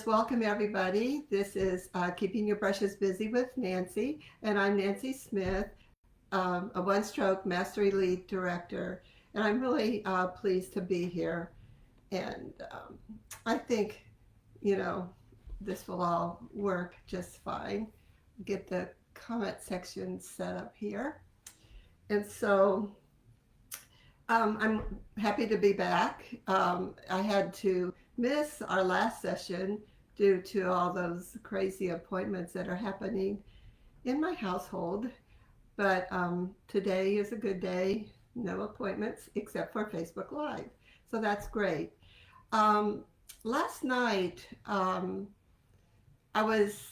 welcome everybody. This is Keeping Your Brushes Busy with Nancy, and I'm Nancy Smith, a one-stroke mastery lead director, and I'm really pleased to be here. And I think, you know, this will all work just fine. Get the comment section set up here. And so I'm happy to be back. I had to miss our last session due to all those crazy appointments that are happening in my household. But today is a good day. No appointments except for Facebook Live. So that's great. Um, Last night, I was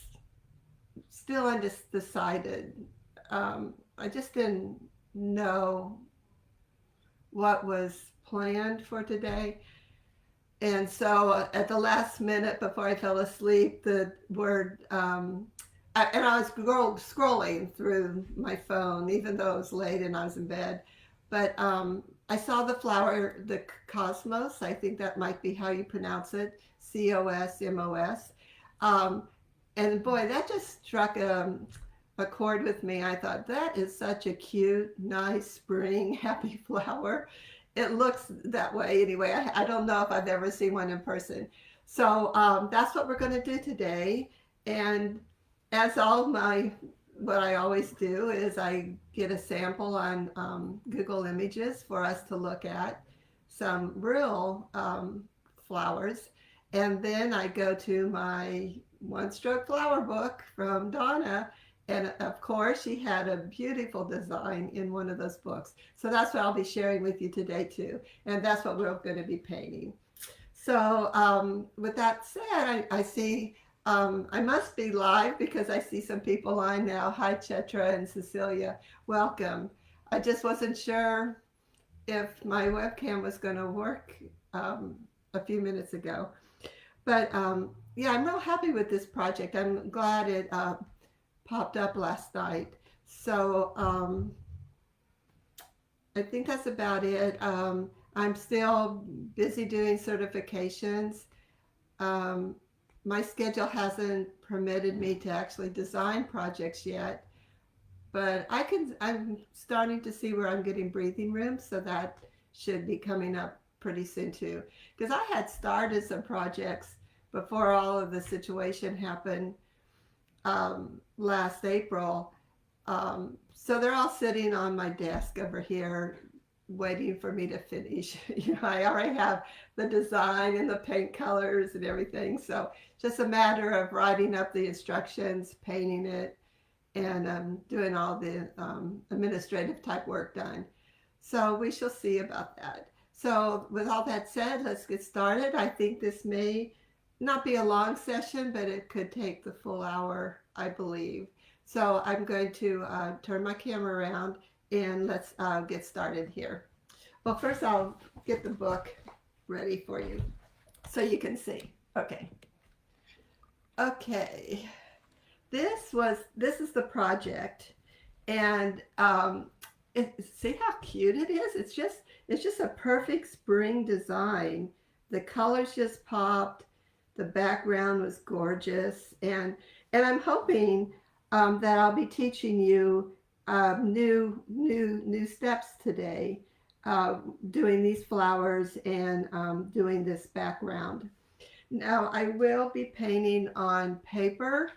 still undecided. I just didn't know what was planned for today. And so at the last minute before I fell asleep, the word, and I was scrolling through my phone, even though it was late and I was in bed. But I saw the flower, the cosmos. I think that might be how you pronounce it, Cosmos. Um, and boy, that just struck a chord with me. I thought that is such a cute, nice spring, happy flower. It looks that way anyway. I don't know if I've ever seen one in person. So that's what we're going to do today. And as what I always do is I get a sample on Google Images for us to look at some real flowers. And then I go to my one stroke flower book from Donna. And of course, she had a beautiful design in one of those books. So that's what I'll be sharing with you today too. And that's what we're going to be painting. So with that said, I see I must be live because I see some people on now. Hi, Chetra and Cecilia. Welcome. I just wasn't sure if my webcam was going to work a few minutes ago. But yeah, I'm real happy with this project. I'm glad it popped up last night. So I think that's about it. I'm still busy doing certifications. My schedule hasn't permitted me to actually design projects yet, but I'm starting to see where I'm getting breathing room, so that should be coming up pretty soon too. Because I had started some projects before all of the situation happened last April. So they're all sitting on my desk over here waiting for me to finish. I already have the design and the paint colors and everything. So just a matter of writing up the instructions, painting it, and doing all the administrative type work done. So we shall see about that. So with all that said, let's get started. I think this may not be a long session, but it could take the full hour, I believe. So I'm going to turn my camera around and let's get started here. Well, first I'll get the book ready for you so you can see. Okay. Okay. This is the project, and see how cute it is? It's just a perfect spring design. The colors just popped. The background was gorgeous, and I'm hoping that I'll be teaching you new steps today, doing these flowers and doing this background. Now I will be painting on paper,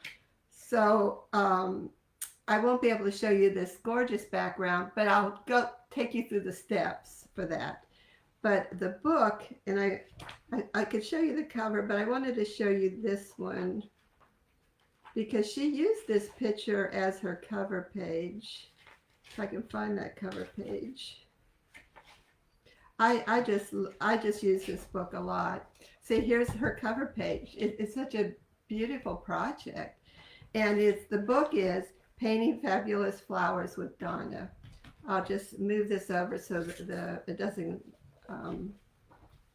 so I won't be able to show you this gorgeous background, but I'll go take you through the steps for that. But the book, and I could show you the cover, but I wanted to show you this one because she used this picture as her cover page. If I can find that cover page. I just use this book a lot. See, here's her cover page. It's such a beautiful project. And the book is Painting Fabulous Flowers with Donna. I'll just move this over so that it doesn't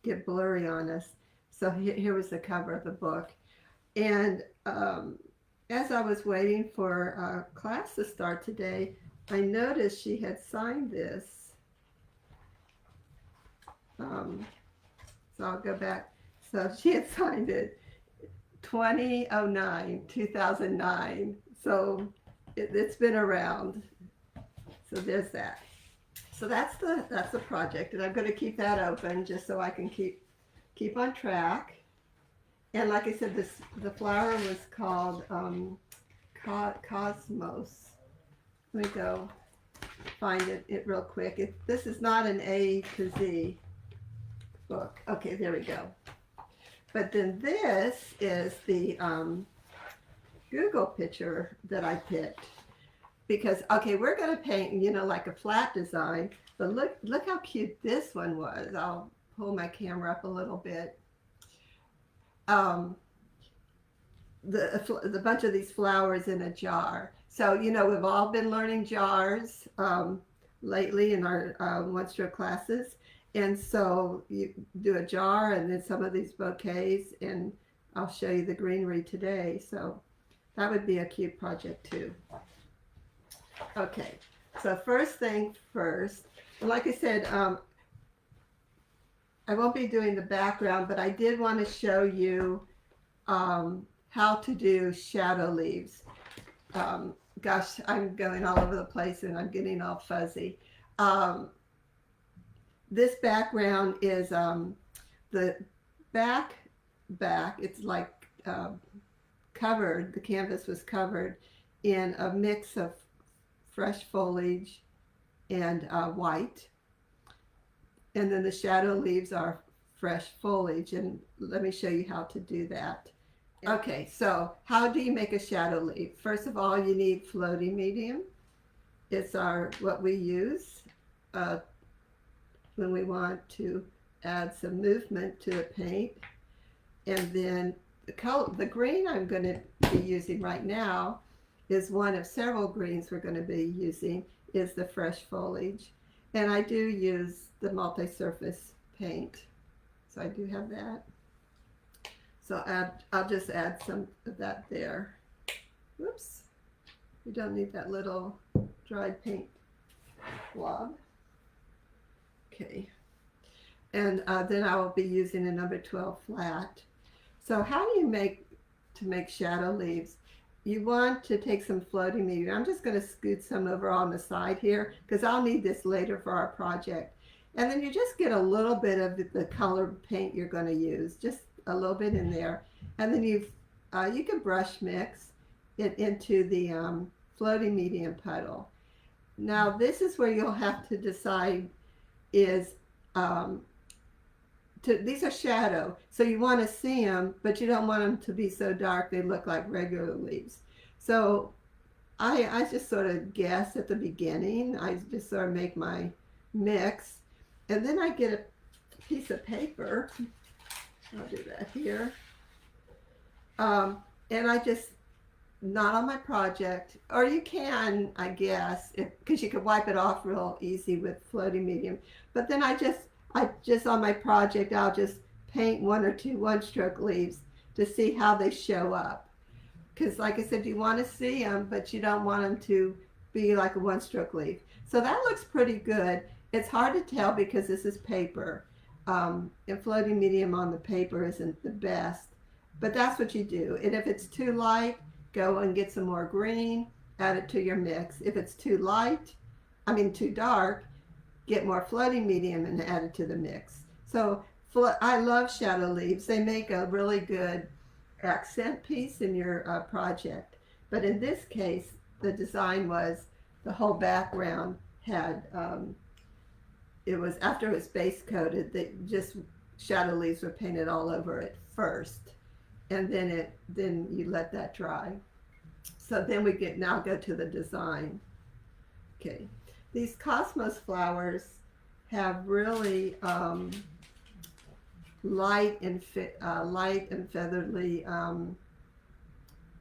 get blurry on us. So here was the cover of the book. And as I was waiting for class to start today, I noticed she had signed this. So I'll go back. So she had signed it 2009. So it's been around. So there's that. So that's the project, and I'm going to keep that open just so I can keep on track. And like I said, the flower was called Cosmos. Let me go find it real quick. This is not an A to Z book. Okay, there we go. But then this is the Google picture that I picked. Because, okay, we're going to paint, like a flat design. But look how cute this one was. I'll pull my camera up a little bit. The bunch of these flowers in a jar. So, we've all been learning jars lately in our one-stroke classes. And so you do a jar and then some of these bouquets, and I'll show you the greenery today. So that would be a cute project too. Okay, so first thing first, like I said, I won't be doing the background, but I did want to show you how to do shadow leaves. Gosh, I'm going all over the place and I'm getting all fuzzy. This background is the back, it's like covered, the canvas was covered in a mix of fresh foliage and white. And then the shadow leaves are fresh foliage, and let me show you how to do that. Okay, so how do you make a shadow leaf? First of all, you need floating medium. It's what we use when we want to add some movement to a paint. And then the green I'm going to be using right now is one of several greens we're going to be using, is the fresh foliage. And I do use the multi-surface paint. So I do have that. So I'll just add some of that there. Whoops. You don't need that little dried paint blob. Okay. And then I will be using a number 12 flat. So how do you make shadow leaves? You want to take some floating medium. I'm just going to scoot some over on the side here because I'll need this later for our project. And then you just get a little bit of the colored paint you're going to use, just a little bit in there. And then you can brush mix it into the floating medium puddle. Now this is where you'll have to decide is these are shadow, so you want to see them, but you don't want them to be so dark they look like regular leaves. So I just sort of guess at the beginning. I just sort of make my mix, and then I get a piece of paper. I'll do that here. And I just, not on my project, or you can, I guess, because you can wipe it off real easy with floating medium. But then I just on my project, I'll just paint one or two one-stroke leaves to see how they show up. Because like I said, you want to see them, but you don't want them to be like a one-stroke leaf. So that looks pretty good. It's hard to tell because this is paper. And floating medium on the paper isn't the best. But that's what you do. And if it's too light, go and get some more green, add it to your mix. If it's too dark, get more floating medium and add it to the mix. So I love shadow leaves. They make a really good accent piece in your project. But in this case, the design was the whole background had, it was after it was base coated, that just shadow leaves were painted all over it first. And then you let that dry. So then we now go to the design. Okay. These cosmos flowers have really light and feathery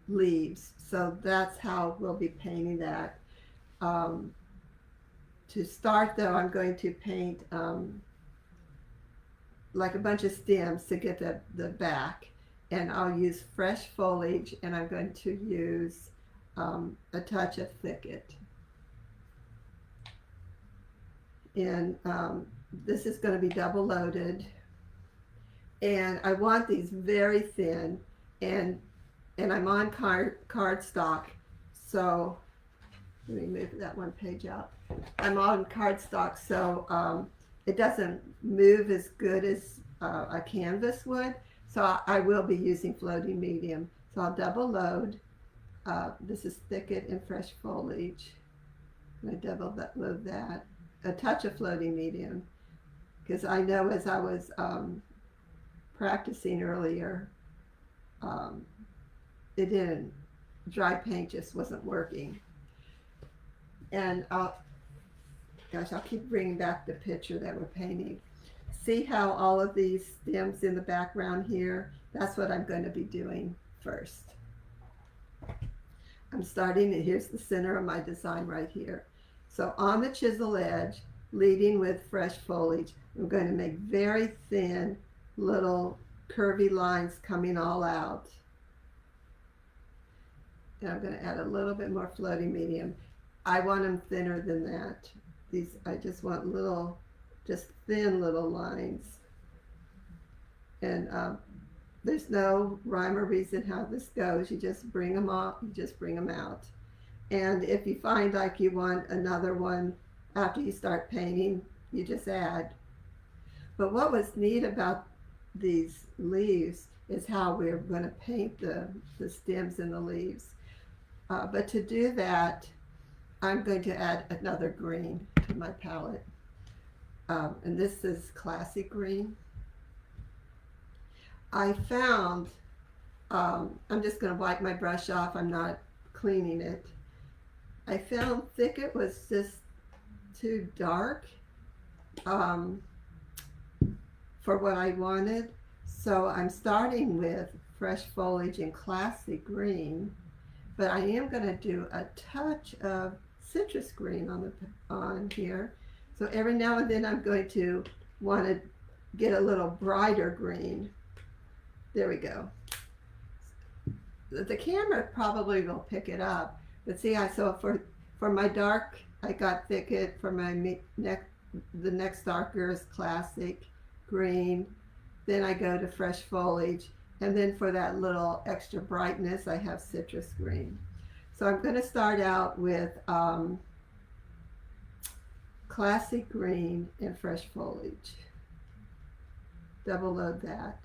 leaves. So that's how we'll be painting that. To start though, I'm going to paint like a bunch of stems to get the back. And I'll use fresh foliage, and I'm going to use a touch of thicket. And this is going to be double loaded, and I want these very thin, and I'm on cardstock, so let me move that one page out. I'm on cardstock, so it doesn't move as good as a canvas would. So I will be using floating medium. So I'll double load. This is thicket and fresh foliage. And I double load that. A touch of floating medium, because I know as I was practicing earlier, it didn't. Dry paint just wasn't working. And gosh, I'll keep bringing back the picture that we're painting. See how all of these stems in the background here? That's what I'm going to be doing first. I'm starting, and here's the center of my design right here. So on the chisel edge, leading with fresh foliage, I'm going to make very thin little curvy lines coming all out. And I'm going to add a little bit more floating medium. I want them thinner than that. These, I just want little, just thin little lines. And there's no rhyme or reason how this goes. You just bring them out, you just bring them out. And if you find like you want another one after you start painting, you just add. But what was neat about these leaves is how we're going to paint the stems and the leaves. But to do that, I'm going to add another green to my palette. And this is classic green. I found, I'm just going to wipe my brush off, I'm not cleaning it. I found thicket was just too dark for what I wanted. So I'm starting with fresh foliage and classic green, but I am going to do a touch of citrus green on here. So every now and then I'm going to want to get a little brighter green. There we go. The camera probably will pick it up, but see, so for my dark, I got thicket. For my the next darker is classic green. Then I go to fresh foliage, and then for that little extra brightness, I have citrus green. So I'm going to start out with classic green and fresh foliage. Double load that.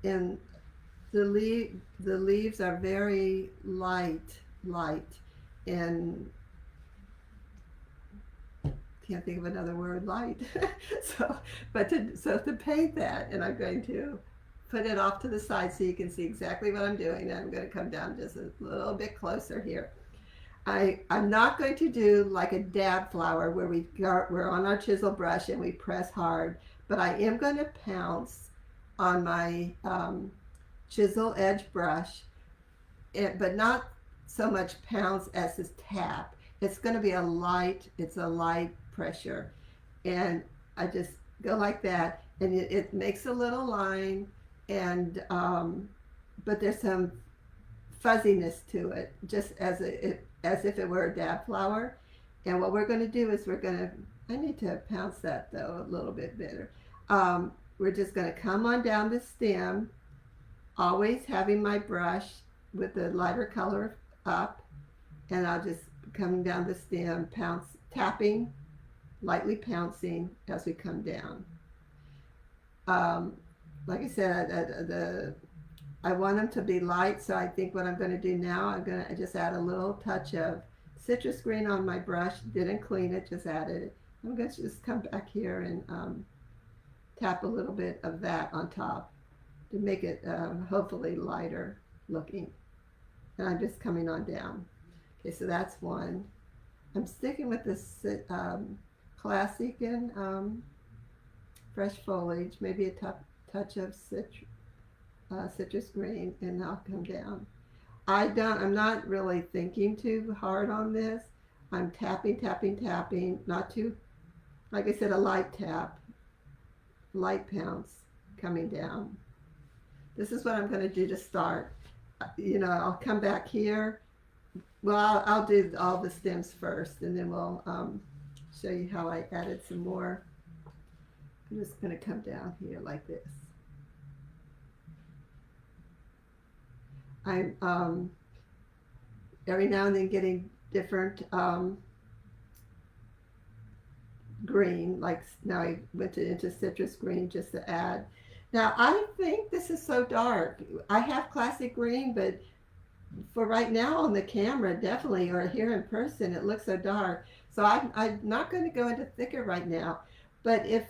And the leaves are very light, and can't think of another word, light. so to paint that, and I'm going to put it off to the side so you can see exactly what I'm doing. And I'm going to come down just a little bit closer here. I'm not going to do like a dab flower where we're on our chisel brush and we press hard, but I am going to pounce on my chisel edge brush, but not so much pounce as this tap. It's going to be a light pressure, and I just go like that, and it makes a little line, and but there's some fuzziness to it, just as if it were a dab flower. And what we're going to do is I need to pounce that though a little bit better. We're just going to come on down the stem, always having my brush with the lighter color up, and I'll just coming down the stem, tapping, lightly pouncing as we come down. Like I said, I want them to be light, so I think what I'm going to do now, I'm going to just add a little touch of citrus green on my brush. Didn't clean it, just added it. I'm going to just come back here and tap a little bit of that on top to make it hopefully lighter looking. And I'm just coming on down. Okay, so that's one. I'm sticking with this classic and fresh foliage, maybe a touch of citrus green, and I'll come down. I'm not really thinking too hard on this. I'm tapping, not too, like I said, a light tap, light pounce coming down. This is what I'm going to do to start. I'll come back here. Well, I'll do all the stems first, and then we'll show you how I added some more. I'm just going to come down here like this. I'm every now and then getting different green, like now I went into citrus green just to add. Now I think this is so dark. I have classic green, but for right now on the camera, definitely, or here in person, it looks so dark. So I'm not going to go into thicker right now. But if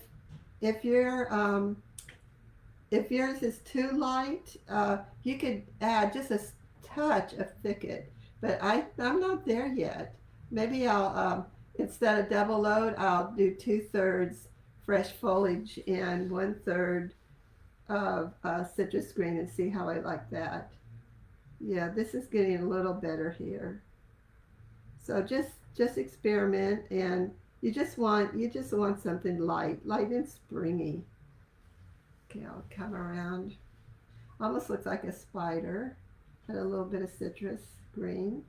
you're if yours is too light, you could add just a touch of thicket. But I'm not there yet. Maybe I'll instead of double load, I'll do 2/3 fresh foliage and 1/3 of citrus green and see how I like that. Yeah, this is getting a little better here. So just experiment, and you just want something light and springy. Okay, I'll come around. Almost looks like a spider. Got a little bit of citrus green.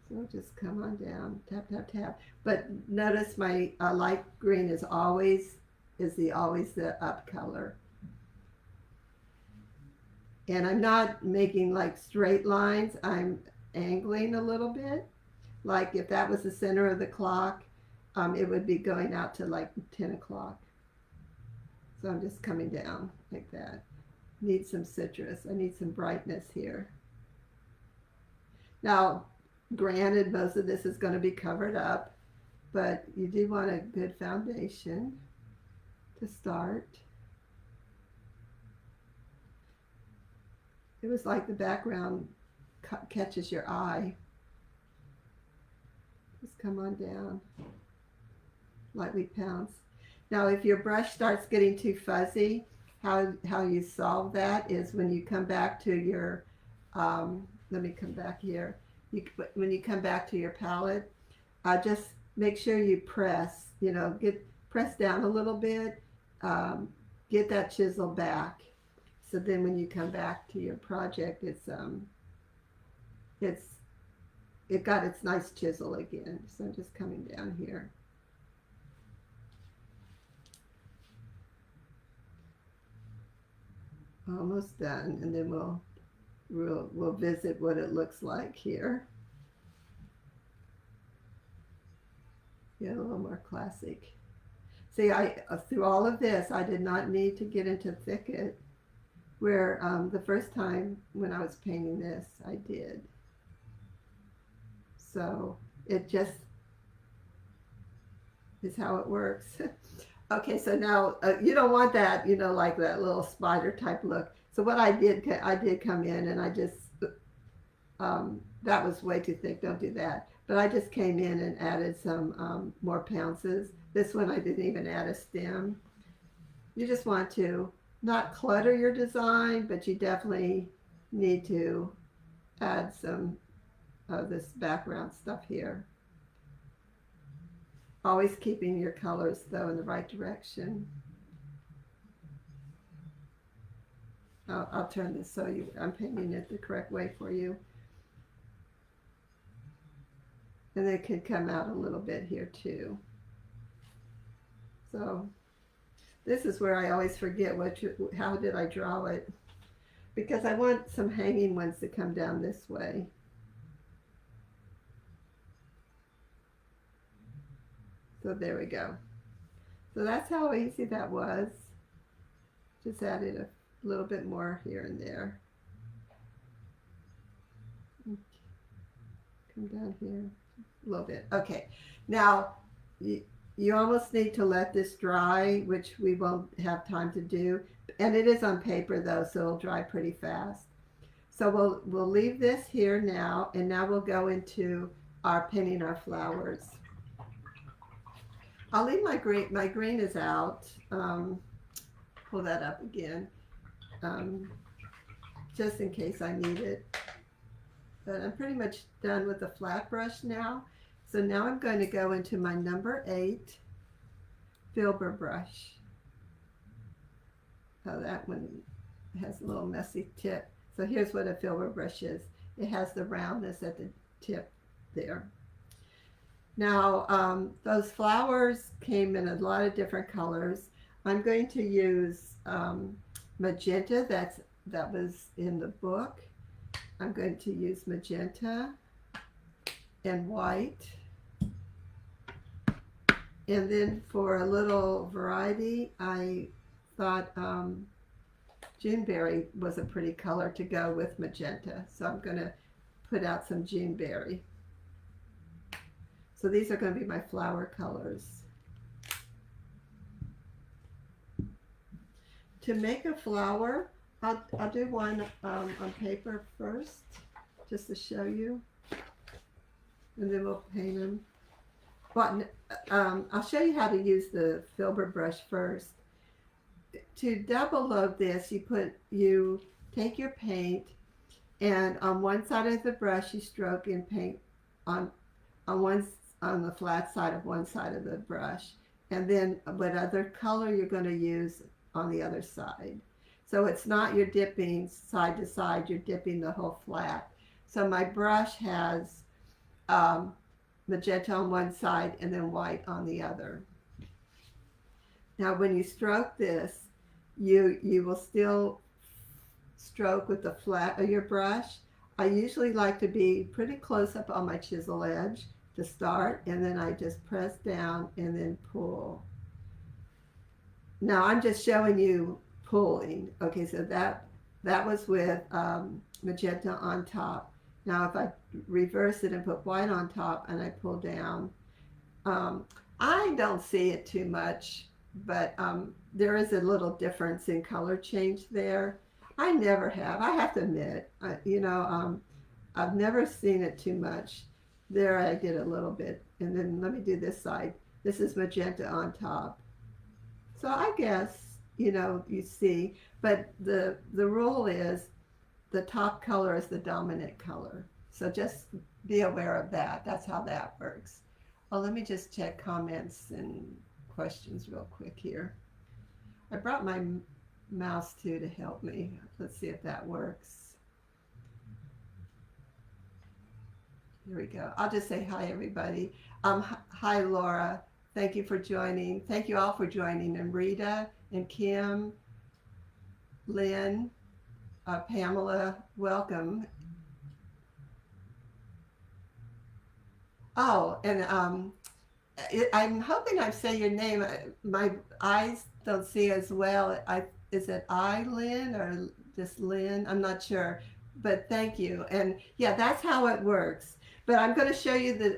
So just come on down, tap tap tap. But notice my light green is always the up color. And I'm not making like straight lines. I'm angling a little bit. Like if that was the center of the clock, it would be going out to like 10 o'clock. So I'm just coming down like that. Need some citrus. I need some brightness here. Now, granted, most of this is going to be covered up, but you do want a good foundation to start. It was like the background catches your eye. Just come on down, lightly pounce. Now, if your brush starts getting too fuzzy, how you solve that is when you come back to your, let me come back here. When you come back to your palette, just make sure you press, press down a little bit, get that chisel back. So then when you come back to your project, it got its nice chisel again. So I'm just coming down here. Almost done, and then we'll visit what it looks like here. Yeah, a little more classic. See, through all of this, I did not need to get into thicket, where the first time when I was painting this, I did. So it just is how it works. Okay, so now you don't want that, like that little spider type look. So what I did come in and I just, that was way too thick, don't do that. But I just came in and added some more pounces. This one I didn't even add a stem. You just want to not clutter your design, but you definitely need to add some of this background stuff here. Always keeping your colors though in the right direction. I'll turn this so I'm painting it the correct way for you. And it can come out a little bit here too. So this is where I always forget how did I draw it, because I want some hanging ones to come down this way. So there we go. So that's how easy that was. Just added a little bit more here and there. Come down here a little bit. Okay, now you almost need to let this dry, which we won't have time to do. And it is on paper though, so it'll dry pretty fast. So we'll leave this here now, and now we'll go into our painting our flowers. I'll leave my green. My green is out. Pull that up again, just in case I need it. But I'm pretty much done with the flat brush now. So now I'm going to go into my number 8 filbert brush. Oh, that one has a little messy tip. So here's what a filbert brush is. It has the roundness at the tip there. Now, those flowers came in a lot of different colors. I'm going to use magenta. That was in the book. I'm going to use magenta and white. And then for a little variety, I thought Juneberry was a pretty color to go with magenta. So I'm going to put out some Juneberry. So these are going to be my flower colors. To make a flower, I'll do one on paper first, just to show you. And then we'll paint them. But I'll show you how to use the filbert brush first. To double load this, you take your paint, and on one side of the brush you stroke and paint on the flat side of one side of the brush, and then what other color you're going to use on the other side. So it's not you're dipping side to side, you're dipping the whole flat. So my brush has magenta on one side and then white on the other. Now when you stroke this, you will still stroke with the flat of your brush. I usually like to be pretty close up on my chisel edge to start, and then I just press down and then pull. Now I'm just showing you pulling. Okay, so that was with magenta on top. Now if I reverse it and put white on top and I pull down, I don't see it too much, but there is a little difference in color change there. I never have. I have to admit, I've never seen it too much. There I did a little bit, and then let me do this side. This is magenta on top. So I guess, you see, but the rule is the top color is the dominant color. So just be aware of that. That's how that works. Well, let me just check comments and questions real quick here. I brought my mouse too to help me. Let's see if that works. Here we go. I'll just say hi, everybody. Hi, Laura. Thank you for joining. Thank you all for joining. And Rita and Kim, Lynn, Pamela, welcome. Oh, and I'm hoping I say your name. My eyes don't see as well. Is it Lynn or just Lynn? I'm not sure, but thank you. And yeah, that's how it works. But I'm going to show you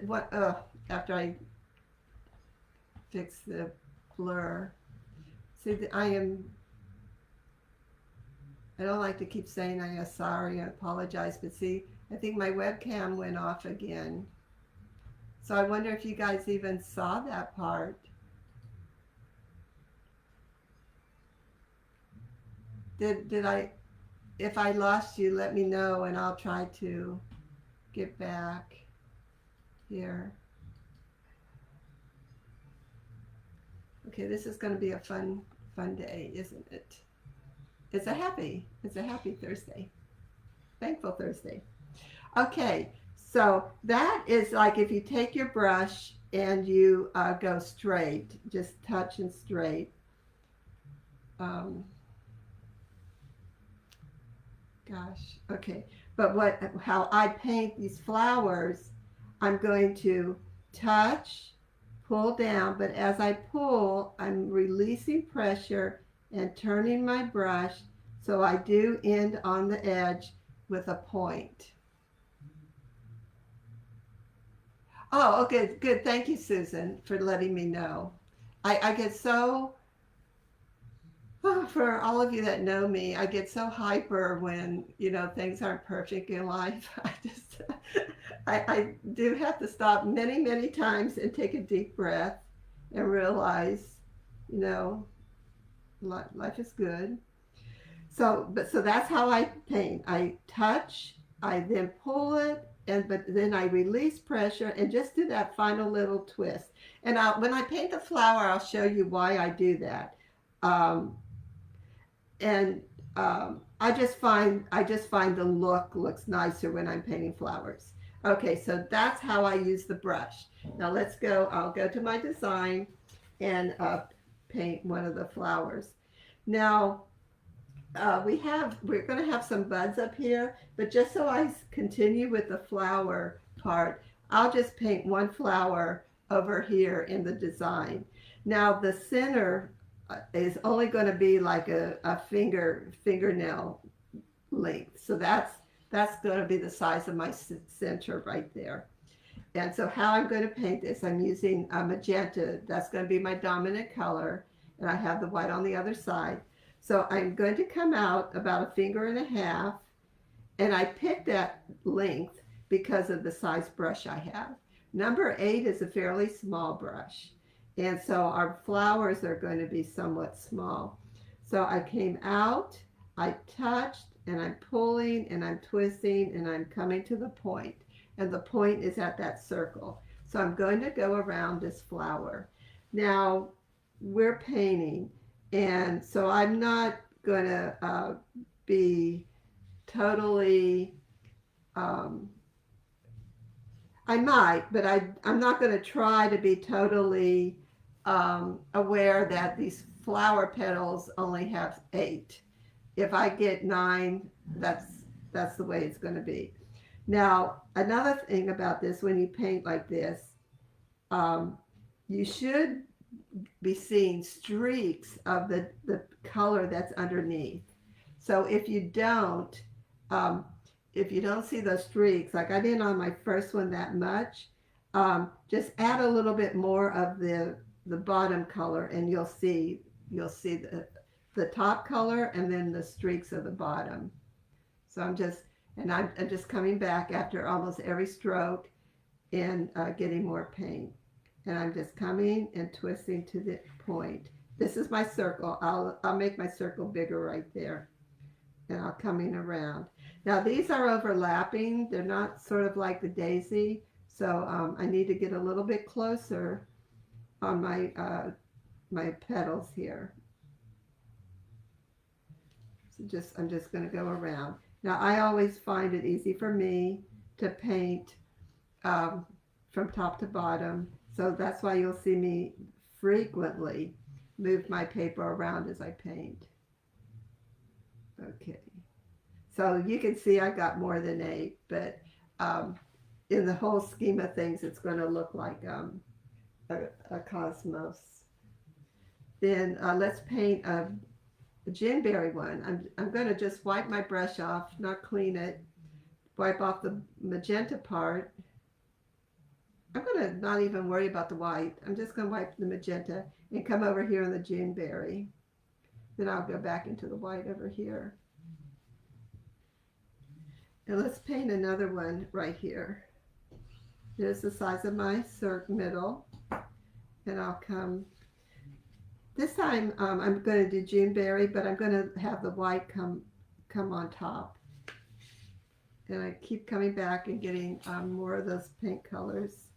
after I fix the blur. See, I don't like to keep saying I am sorry, I apologize, but see, I think my webcam went off again. So I wonder if you guys even saw that part. If I lost you, let me know and I'll try to get back here. Okay, this is going to be a fun day, isn't it? It's a happy Thursday. Thankful Thursday. Okay, so that is like if you take your brush and you go straight, just touch and straight. Gosh, okay. But how I paint these flowers, I'm going to touch, pull down, but as I pull, I'm releasing pressure and turning my brush so I do end on the edge with a point. Oh, okay, good. Thank you, Susan, for letting me know. I get so, for all of you that know me, I get so hyper when, things aren't perfect in life. I do have to stop many, many times and take a deep breath and realize, life is good. So that's how I paint. I touch, I then pull it, but then I release pressure and just do that final little twist. And when I paint the flower, I'll show you why I do that. I just find the look looks nicer when I'm painting flowers. Okay, so that's how I use the brush. Now let's go, I'll go to my design and paint one of the flowers. Now, we're going to have some buds up here, but just so I continue with the flower part, I'll just paint one flower over here in the design. Now the center is only going to be like a fingernail length. So that's going to be the size of my center right there. And so how I'm going to paint this, I'm using a magenta. That's going to be my dominant color. And I have the white on the other side. So I'm going to come out about a finger and a half. And I picked that length because of the size brush I have. Number 8 is a fairly small brush. And so our flowers are going to be somewhat small. So I came out, I touched, and I'm pulling, and I'm twisting, and I'm coming to the point. And the point is at that circle. So I'm going to go around this flower. Now, we're painting, and so I'm not going to be totally, I might, but I'm not going to try to be totally aware that these flower petals only have 8. If I get 9, that's the way it's going to be. Now, another thing about this, when you paint like this, you should be seeing streaks of the color that's underneath. So if you don't see those streaks, like I didn't on my first one that much, just add a little bit more of the bottom color, and you'll see the top color and then the streaks of the bottom. So I'm just coming back after almost every stroke and getting more paint. And I'm just coming and twisting to the point. This is my circle. I'll make my circle bigger right there. And I'll coming around. Now these are overlapping. They're not sort of like the daisy. So I need to get a little bit closer on my petals here. So I'm just going to go around. Now I always find it easy for me to paint from top to bottom. So that's why you'll see me frequently move my paper around as I paint. Okay. So you can see I got more than 8, but in the whole scheme of things, it's going to look like a cosmos. Then let's paint a ginberry one. I'm going to just wipe my brush off, not clean it, wipe off the magenta part. I'm going to not even worry about the white. I'm just going to wipe the magenta and come over here on the ginberry. Then I'll go back into the white over here. And let's paint another one right here. There's the size of my middle. And I'll come. This time I'm going to do ginberry, but I'm going to have the white come on top. And I keep coming back and getting more of those pink colors.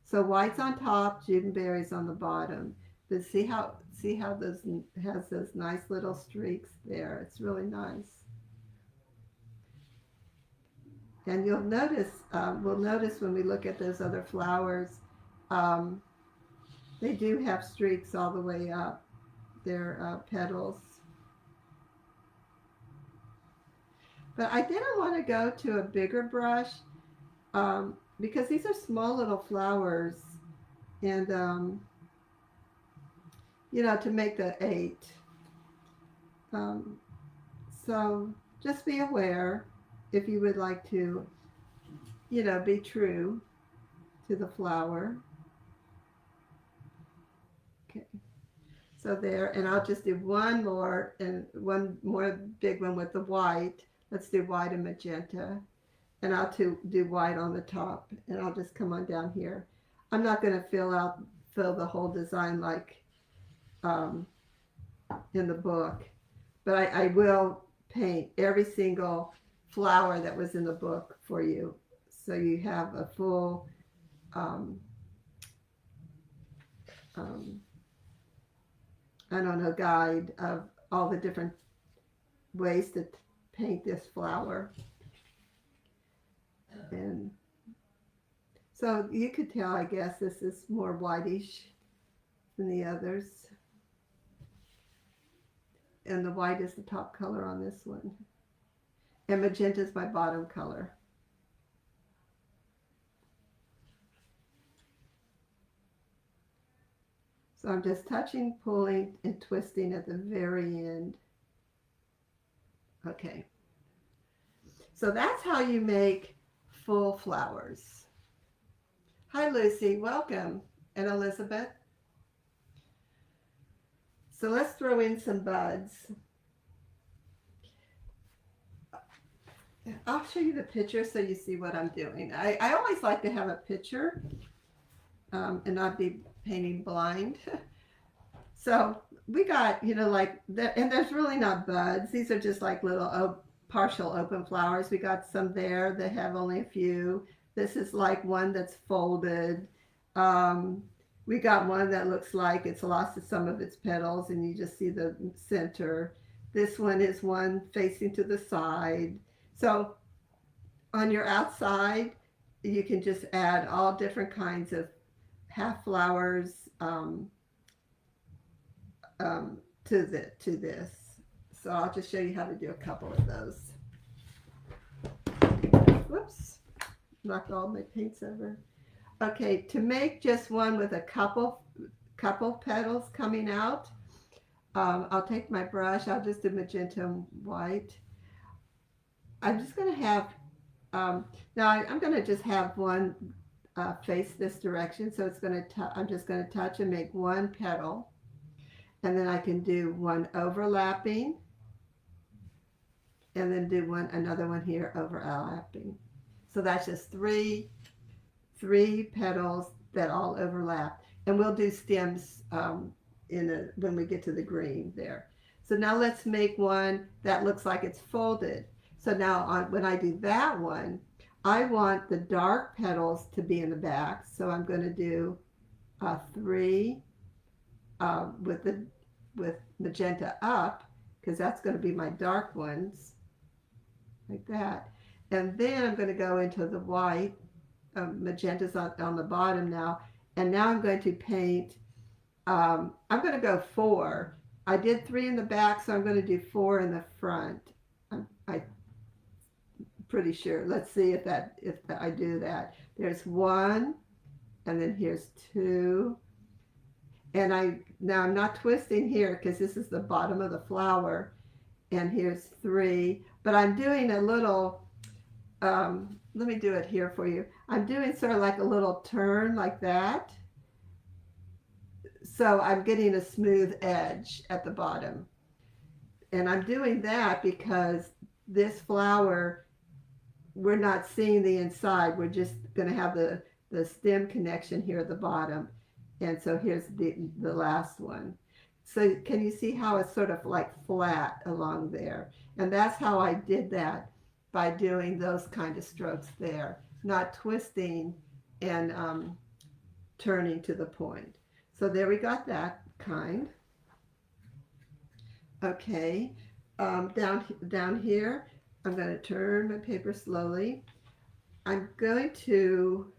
So white's on top, ginberry's on the bottom. But see how those has those nice little streaks there. It's really nice. And you'll notice, we'll notice when we look at those other flowers, they do have streaks all the way up their petals. But I didn't want to go to a bigger brush because these are small little flowers, and to make the 8. So just be aware if you would like to, be true to the flower. Okay. So there, and I'll just do one more big one with the white. Let's do white and magenta. And I'll do white on the top, and I'll just come on down here. I'm not going to fill the whole design like in the book, but I will paint every single flower that was in the book for you, so you have a full guide of all the different ways to paint this flower. And So you could tell, I guess, this is more whitish than the others. And the white is the top color on this one. And magenta is my bottom color. So I'm just touching, pulling, and twisting at the very end. Okay. So that's how you make full flowers. Hi, Lucy. Welcome. And Elizabeth. So let's throw in some buds. I'll show you the picture so you see what I'm doing. I always like to have a picture and not be painting blind. So we got, like, and there's really not buds. These are just like little partial open flowers. We got some there that have only a few. This is like one that's folded. We got one that looks like it's lost some of its petals and you just see the center. This one is one facing to the side. So on your outside, you can just add all different kinds of half flowers to this. So I'll just show you how to do a couple of those. Whoops, knocked all my paints over. Okay, to make just one with a couple petals coming out, I'll take my brush. I'll just do magenta and white. I'm just going to have, now I'm going to just have one face this direction. So it's going to, I'm just going to touch and make one petal. And then I can do one overlapping. And then do another one here overlapping. So that's just three petals that all overlap. And we'll do stems when we get to the green there. So now let's make one that looks like it's folded. So now when I do that one, I want the dark petals to be in the back. So I'm going to do 3 with magenta up, because that's going to be my dark ones, like that. And then I'm going to go into the white. Magenta's on the bottom now. And now I'm going to paint, I'm going to go 4. I did 3 in the back, so I'm going to do 4 in the front. I'm pretty sure. Let's see if I do that. There's 1, and then here's 2. And now I'm not twisting here because this is the bottom of the flower. And here's 3. But I'm doing a little, let me do it here for you. I'm doing sort of like a little turn like that. So I'm getting a smooth edge at the bottom. And I'm doing that because this flower, we're not seeing the inside. We're just going to have the stem connection here at the bottom. And so here's the last one. So can you see how it's sort of like flat along there? And that's how I did that, by doing those kind of strokes there, not twisting and turning to the point. So there we got that kind. Okay, down here, I'm going to turn my paper slowly. I'm going to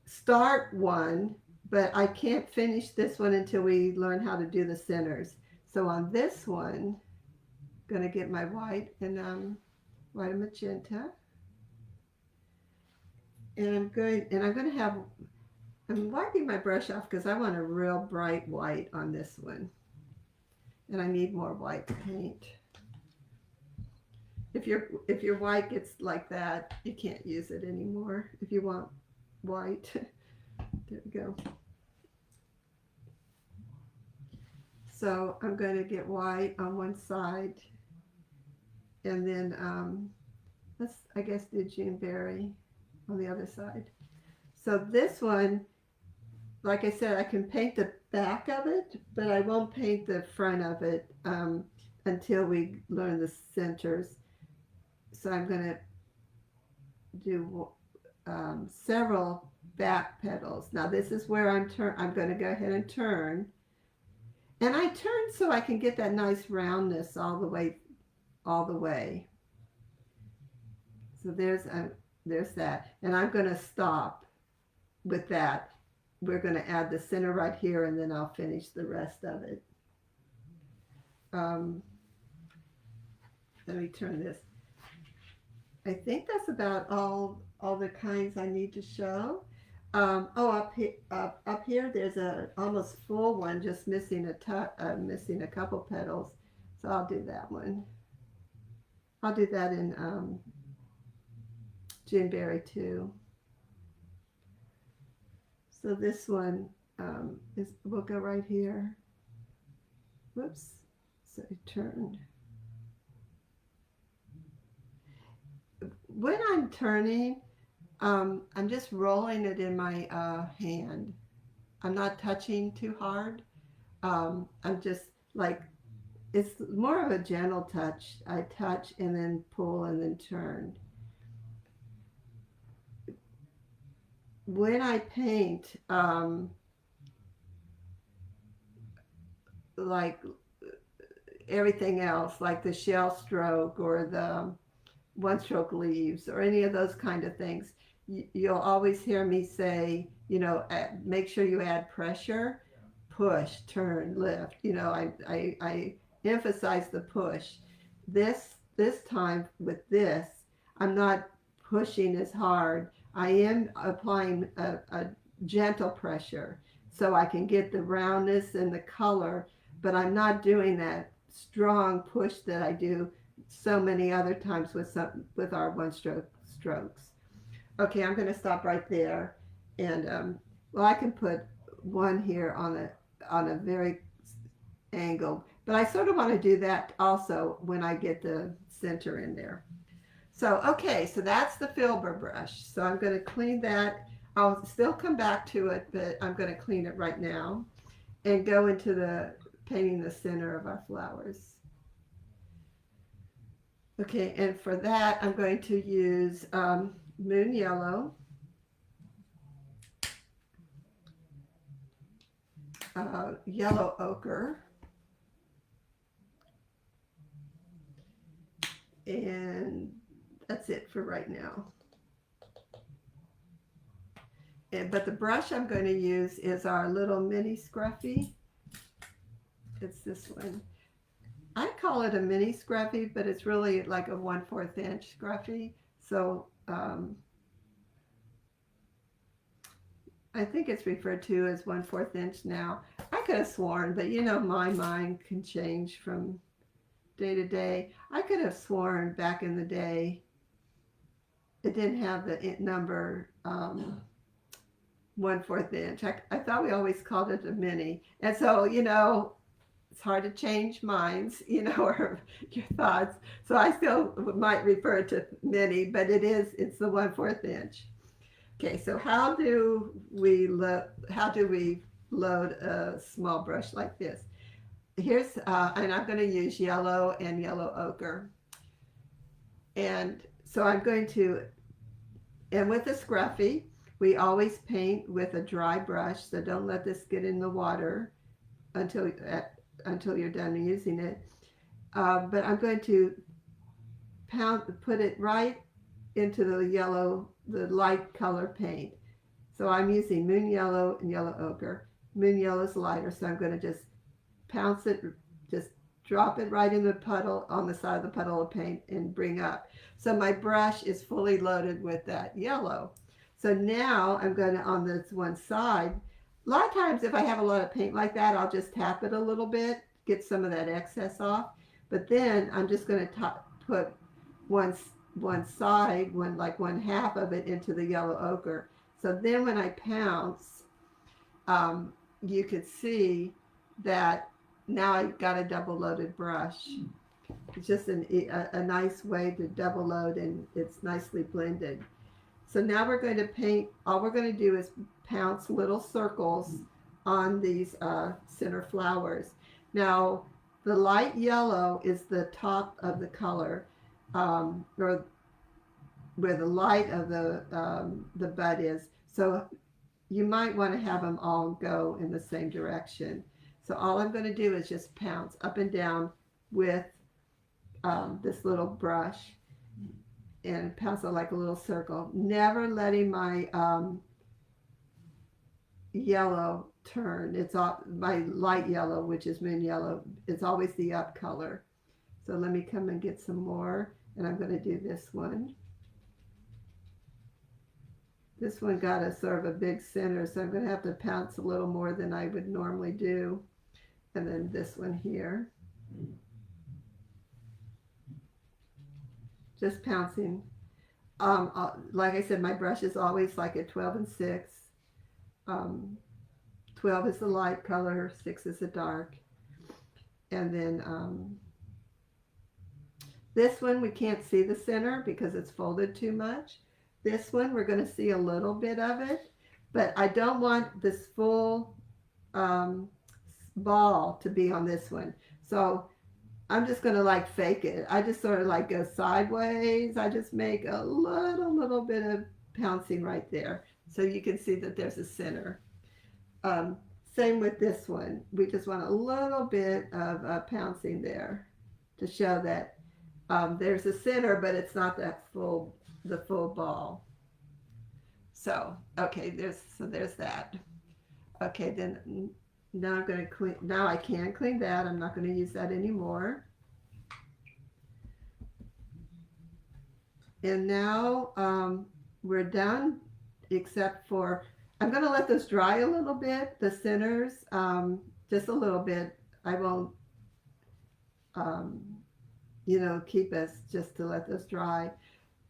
start one, but I can't finish this one until we learn how to do the centers. So on this one, I'm going to get my white and white and magenta. And I'm going to have, I'm wiping my brush off because I want a real bright white on this one. And I need more white paint. If your white gets like that, you can't use it anymore. If you want white, there we go. So I'm going to get white on one side, and then let's, I guess, do Juneberry on the other side. So this one, like I said, I can paint the back of it, but I won't paint the front of it until we learn the centers. So I'm going to do several back petals. Now this is where I'm going to go ahead and turn. And I turn so I can get that nice roundness all the way. So there's that. And I'm going to stop. with that, we're going to add the center right here, and then I'll finish the rest of it. Um, let me turn this. I think that's about all the kinds I need to show. Up here, there's a almost full one, just missing missing a couple petals. So I'll do that one. I'll do that in Juneberry too. So this one will go right here. Whoops, so it turned. When I'm turning, I'm just rolling it in my hand. I'm not touching too hard. I'm just like, it's more of a gentle touch. I touch and then pull and then turn. When I paint, like everything else, like the shell stroke or the one stroke leaves or any of those kind of things, you'll always hear me say, make sure you add pressure, push, turn, lift. I emphasize the push. This time with this, I'm not pushing as hard. I am applying a gentle pressure so I can get the roundness and the color, but I'm not doing that strong push that I do so many other times with our one stroke strokes. Okay, I'm going to stop right there, and well, I can put one here on a very angle, but I sort of want to do that also when I get the center in there. So okay, so that's the filber brush. So I'm going to clean that. I'll still come back to it, but I'm going to clean it right now and go into the painting the center of our flowers. Okay, and for that, I'm going to use Moon Yellow, Yellow Ochre, and that's it for right now. But the brush I'm going to use is our little mini scruffy. It's this one. I call it a mini scruffy, but it's really like a 1/4 inch scruffy. So I think it's referred to as 1/4 inch now. I could have sworn, but my mind can change from day to day. I could have sworn back in the day it didn't have the number 1/4 inch. I thought we always called it a mini. And so, it's hard to change minds, or your thoughts. So I still might refer to mini, but it's the 1/4 inch. Okay, so how do we load a small brush like this? Here's, and I'm going to use yellow and yellow ochre. And so I'm going to, and with the scruffy, we always paint with a dry brush, so don't let this get in the water until you're done using it. But I'm going to put it right into the light color paint. So I'm using Moon Yellow and Yellow Ochre. Moon Yellow is lighter, so I'm going to just pounce it, just drop it right in the puddle, on the side of the puddle of paint, and bring up. So my brush is fully loaded with that yellow. So now I'm going to, on this one side, a lot of times if I have a lot of paint like that, I'll just tap it a little bit, get some of that excess off. But then I'm just going to put one side, one half of it into the yellow ochre. So then when I pounce, you could see that now I've got a double loaded brush. It's just a nice way to double load, and it's nicely blended. So now we're going to paint, all we're going to do is pounce little circles on these center flowers. Now, the light yellow is the top of the color, or where the light of the bud is. So you might want to have them all go in the same direction. So all I'm going to do is just pounce up and down with this little brush, and pounce it like a little circle, never letting my yellow turn. It's all my light yellow, which is moon yellow. It's always the up color. So let me come and get some more, and I'm going to do this one. This one got a sort of a big center, so I'm going to have to pounce a little more than I would normally do. And then this one here. Just pouncing. Like I said, my brush is always like a 12 and 6. 12 is the light color, 6 is the dark. And then this one we can't see the center because it's folded too much. This one we're going to see a little bit of it, but I don't want this full ball to be on this one. So I'm just going to like fake it. I just sort of like go sideways. I just make a little bit of pouncing right there. So you can see that there's a center. Same with this one. We just want a little bit of pouncing there to show that there's a center, but it's not that the full ball. So, okay, there's that. Okay, then now I'm going to clean, now I can clean that. I'm not going to use that anymore. And now we're done, except for, I'm going to let this dry a little bit, the centers, just a little bit. I won't, keep us just to let this dry.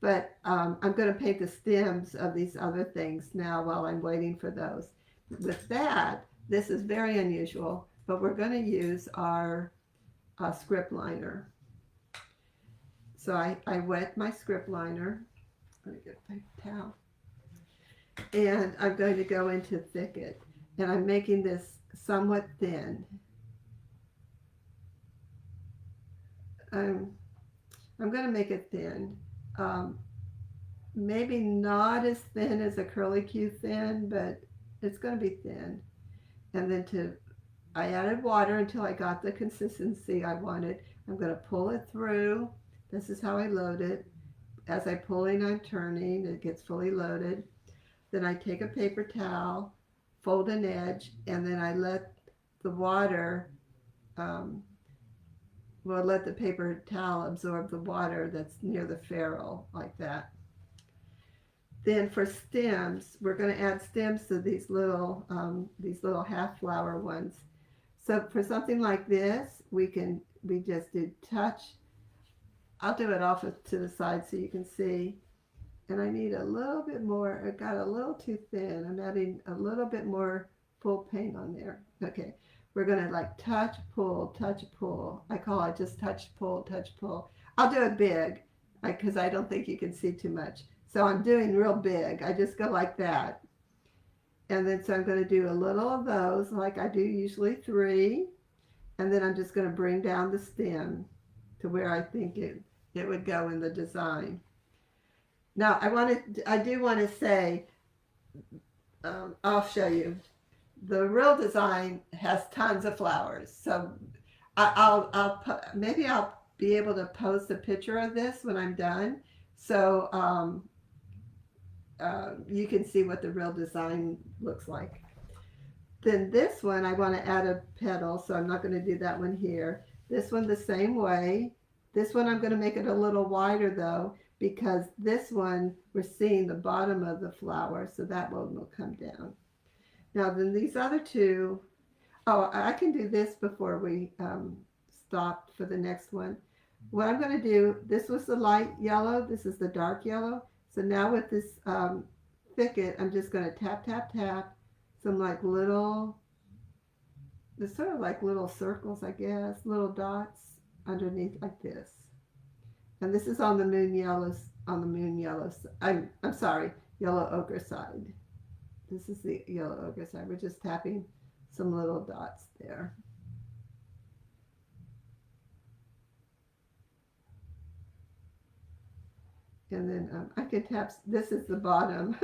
But I'm going to paint the stems of these other things now while I'm waiting for those. With that, this is very unusual, but we're going to use our script liner. So I wet my script liner. Let me get a paper towel. And I'm going to go into thicket. And I'm making this somewhat thin. I'm going to make it thin. Maybe not as thin as a curlicue thin, but it's going to be thin. And then I added water until I got the consistency I wanted. I'm going to pull it through. This is how I load it. As I'm pulling, I'm turning. It gets fully loaded. Then I take a paper towel, fold an edge, and then I let the water, let the paper towel absorb the water that's near the ferrule, like that. Then for stems, we're going to add stems to these little half flower ones. So for something like this, we just do touch. I'll do it off to the side so you can see. And I need a little bit more. It got a little too thin. I'm adding a little bit more full paint on there. Okay. We're going to like touch, pull, touch, pull. I call it just touch, pull, touch, pull. I'll do it big because I don't think you can see too much. So I'm doing real big. I just go like that. And then so I'm going to do a little of those like I do usually 3. And then I'm just going to bring down the stem to where I think it would go in the design. Now I do want to say, I'll show you. The real design has tons of flowers. So maybe I'll be able to post a picture of this when I'm done. So you can see what the real design looks like. Then this one, I want to add a petal, so I'm not going to do that one here. This one the same way. This one I'm going to make it a little wider though, because this one we're seeing the bottom of the flower, so that one will come down. Now then these other two, I can do this before we stop for the next one. What I'm going to do, this was the light yellow, this is the dark yellow. So now with this thicket, I'm just going to tap, tap, tap some like little, they're sort of like little circles, I guess, little dots underneath like this. And this is on the moon yellow, I'm sorry, yellow ochre side. This is the yellow ochre side. We're just tapping some little dots there. And then I can tap, this is the bottom.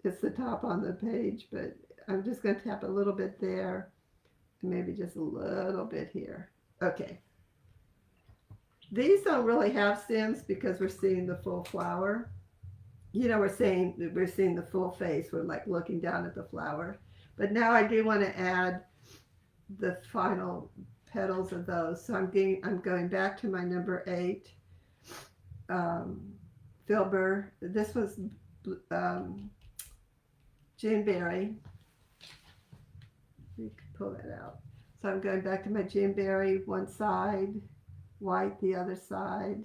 It's the top on the page, but I'm just going to tap a little bit there and maybe just a little bit here. Okay. These don't really have stems because we're seeing the full flower. You know, we're seeing the full face. We're like looking down at the flower. But now I do want to add the final petals of those. So I'm going back to my number 8 um, filbert. This was um, Juneberry. You can pull that out. So I'm going back to my Juneberry, one side, white the other side.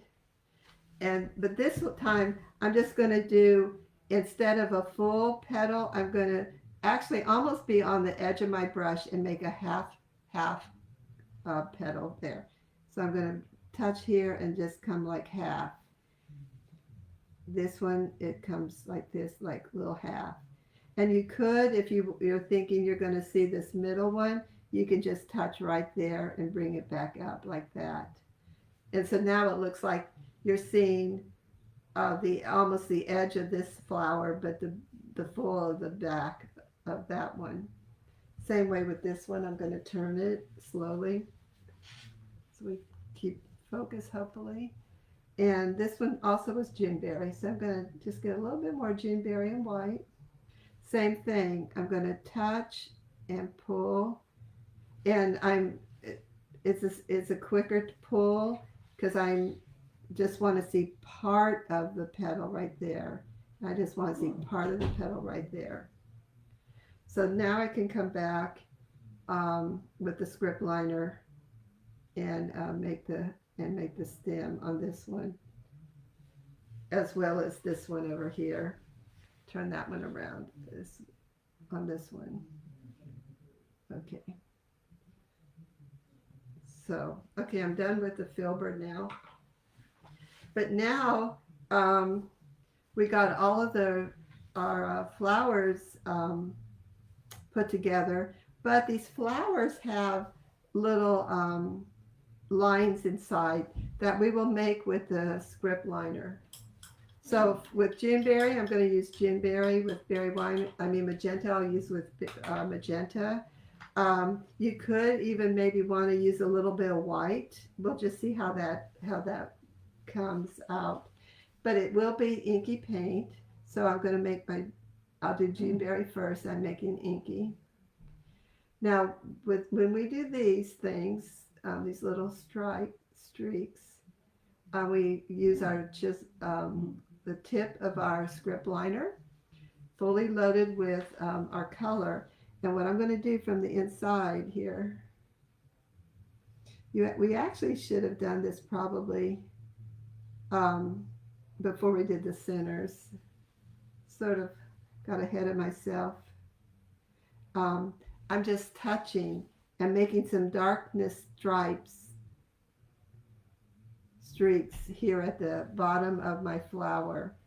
But this time I'm just going to do, instead of a full petal, I'm going to actually almost be on the edge of my brush and make a half petal there. So I'm going to touch here and just come like half. This one, it comes like this, like little half. And you could, if you're thinking you're going to see this middle one, you can just touch right there and bring it back up like that. And so now it looks like you're seeing the almost the edge of this flower, but the full of the back of that one. Same way with this one. I'm going to turn it slowly so we keep focus, hopefully. And this one also was Juneberry, so I'm going to just get a little bit more Juneberry and white. Same thing. I'm going to touch and pull, and it's a quicker pull because I'm just want to see part of the petal right there. I just want to see part of the petal right there. So now I can come back with the script liner and make the stem on this one, as well as this one over here. Turn that one around on this one. Okay. So, okay, I'm done with the filbert now. But now we got all of our flowers put together, but these flowers have little lines inside that we will make with the script liner. So with Juneberry, I'm going to use Juneberry. With berry wine, magenta, I'll use with magenta. You could even maybe want to use a little bit of white. We'll just see how that comes out. But it will be inky paint. So I'm going to I'll do Juneberry first. I'm making inky. Now, when we do these things, these little streaks, we use the tip of our script liner, fully loaded with our color. And what I'm going to do from the inside here, we actually should have done this probably before we did the centers. Sort of got ahead of myself. I'm just touching and making some darkness streaks here at the bottom of my flower.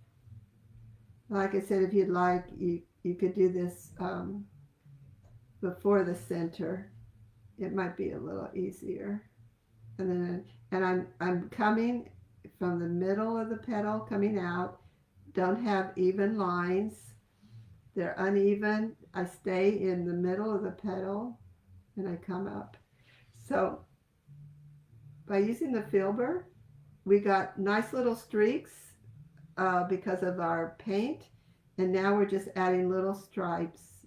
Like I said, if you'd like, you could do this before the center. It might be a little easier. And I'm coming from the middle of the petal, coming out. Don't have even lines. They're uneven. I stay in the middle of the petal and I come up. So by using the filbert, we got nice little streaks because of our paint, and now we're just adding little stripes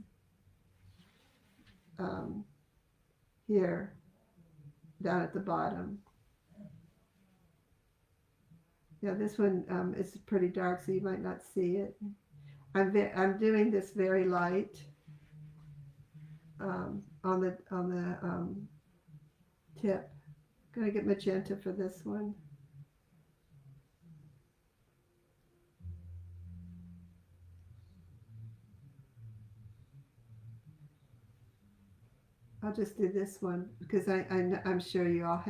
here down at the bottom. Yeah, this one is pretty dark, so you might not see it. I'm doing this very light on the tip. I'm gonna get magenta for this one. I'll just do this one because I'm sure you all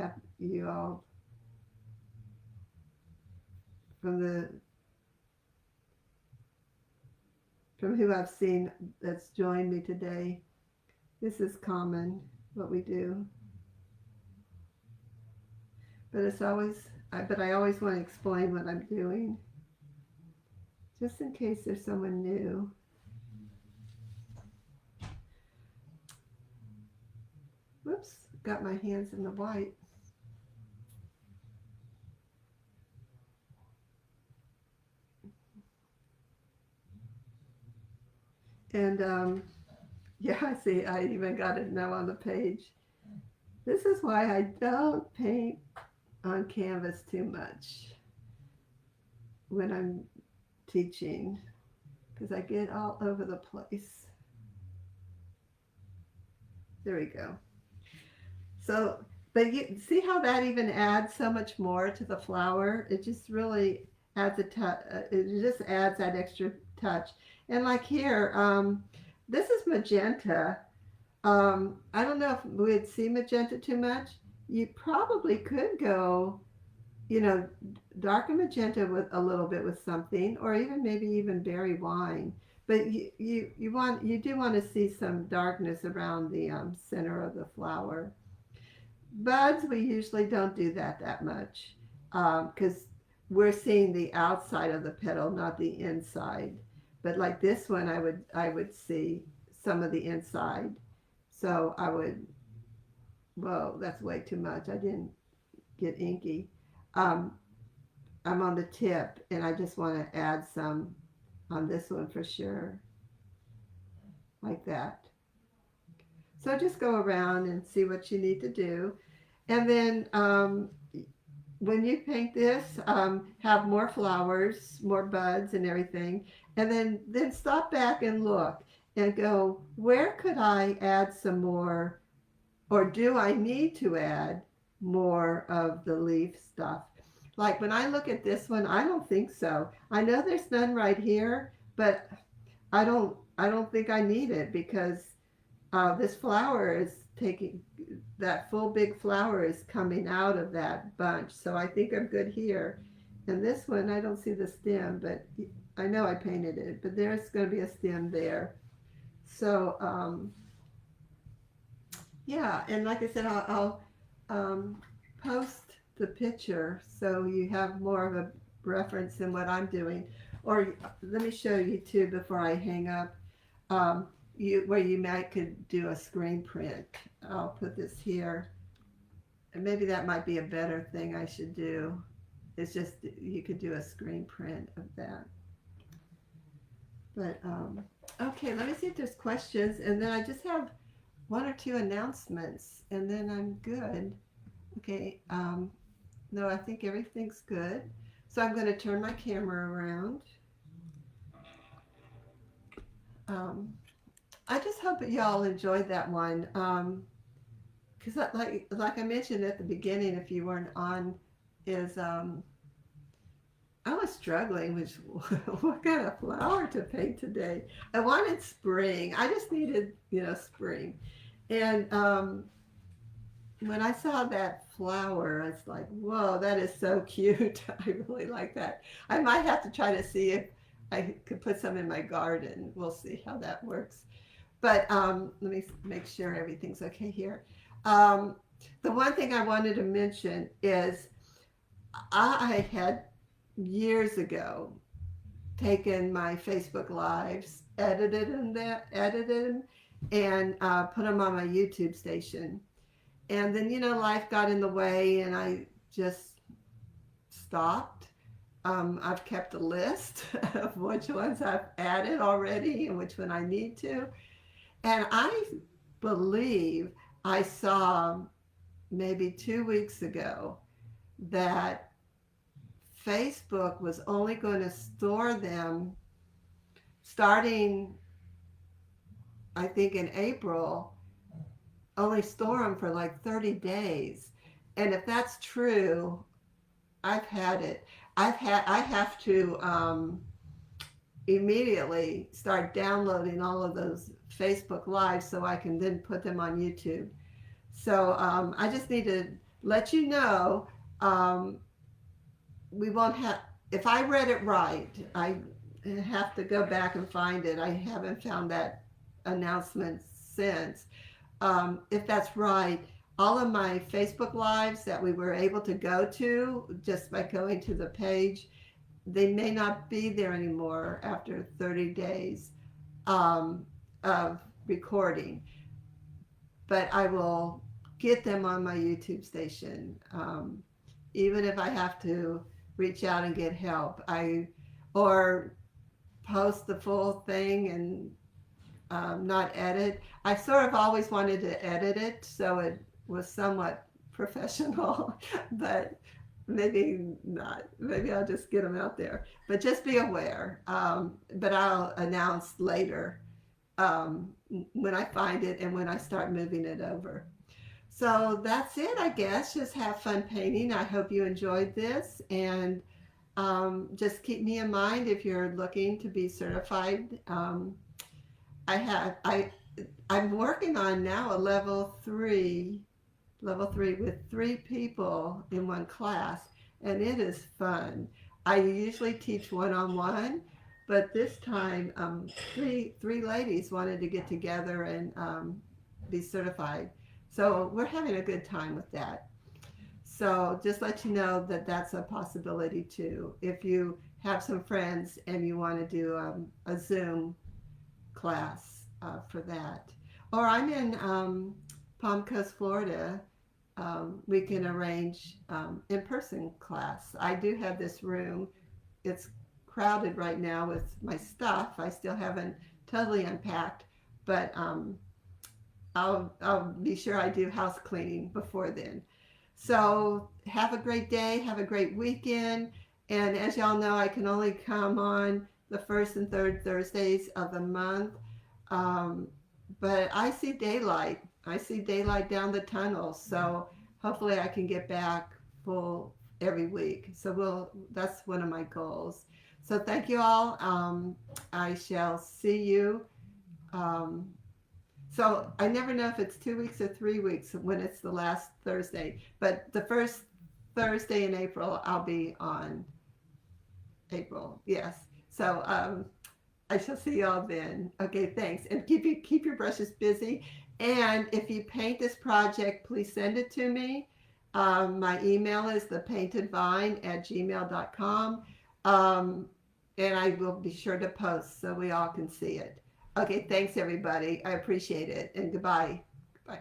from who I've seen that's joined me today. This is common, what we do. But I always want to explain what I'm doing, just in case there's someone new. Whoops, got my hands in the white. And Yeah, I see. I even got it now on the page. This is why I don't paint on canvas too much when I'm teaching, because I get all over the place. There we go. So, but you see how that even adds so much more to the flower? It just really adds a touch. It just adds that extra touch. And like here, this is magenta. I don't know if we'd see magenta too much. You probably could go, you know, darker magenta with a little bit with something, or even maybe even berry wine. But you do want to see some darkness around the center of the flower. Buds, we usually don't do that much because we're seeing the outside of the petal, not the inside. But like this one, I would see some of the inside. So I would, whoa, that's way too much. I didn't get inky. Um, I'm on the tip, and I just want to add some on this one for sure, like that. So just go around and see what you need to do. And then when you paint this, have more flowers, more buds and everything, and then stop back and look and go, where could I add some more, or do I need to add more of the leaf stuff? Like when I look at this one, I don't think so. I know there's none right here, but I don't think I need it because this flower is taking that full big flower is coming out of that bunch. So I think I'm good here. And this one, I don't see the stem, but I know I painted it, but there's going to be a stem there. So, yeah. And like I said, I'll post the picture so you have more of a reference than what I'm doing. Or let me show you too before I hang up. Where you might could do a screen print. I'll put this here, and maybe that might be a better thing I should do. It's just you could do a screen print of that. But okay, let me see if there's questions, and then I just have one or two announcements, and then I'm good. Okay, no, I think everything's good. So I'm going to turn my camera around. Um, I just hope that y'all enjoyed that one. Because like I mentioned at the beginning, if you weren't on, is I was struggling with what kind of flower to paint today. I wanted spring. I just needed spring, and when I saw that flower, I was like, whoa, that is so cute. I really like that. I might have to try to see if I could put some in my garden. We'll see how that works. But let me make sure everything's okay here. Um, the one thing I wanted to mention is I had years ago taken my Facebook lives, edited them, and put them on my YouTube station. And then life got in the way, and I just stopped. I've kept a list of which ones I've added already and which one I need to. And I believe I saw maybe 2 weeks ago that Facebook was only going to store them starting, I think, in April, only store them for like 30 days. And if that's true, I've had it. I have to immediately start downloading all of those Facebook Lives so I can then put them on YouTube. So I just need to let you know we won't have, if I read it right, I have to go back and find it. I haven't found that announcement since. If that's right, all of my Facebook Lives that we were able to go to just by going to the page, they may not be there anymore after 30 days of recording. But I will get them on my YouTube station, even if I have to reach out and get help. Or post the full thing and not edit. I sort of always wanted to edit it so it was somewhat professional, but maybe not. Maybe I'll just get them out there. But just be aware. But I'll announce later um, when I find it and when I start moving it over. So that's it, I guess. Just have fun painting. I hope you enjoyed this, and just keep me in mind if you're looking to be certified. I have I'm working on now a level three with 3 people in one class, and it is fun. I usually teach one-on-one, but this time three ladies wanted to get together and be certified. So we're having a good time with that. So just let you know that that's a possibility too. If you have some friends and you want to do a Zoom class for that. Or I'm in Palm Coast, Florida. We can arrange in-person class. I do have this room. It's crowded right now with my stuff. I still haven't totally unpacked, but I'll be sure I do house cleaning before then. So have a great day. Have a great weekend. And as y'all know, I can only come on the first and third Thursdays of the month. Um, but I see daylight. I see daylight down the tunnel. So hopefully I can get back full every week. So that's one of my goals. So thank you all. I shall see you. Um, so I never know if it's 2 weeks or 3 weeks when it's the last Thursday. But the first Thursday in April, I'll be on April. Yes. So I shall see y'all then. Okay, thanks. And keep your brushes busy. And if you paint this project, please send it to me. My email is thepaintedvine@gmail.com. And I will be sure to post so we all can see it. Okay, thanks everybody. I appreciate it. And goodbye. Bye.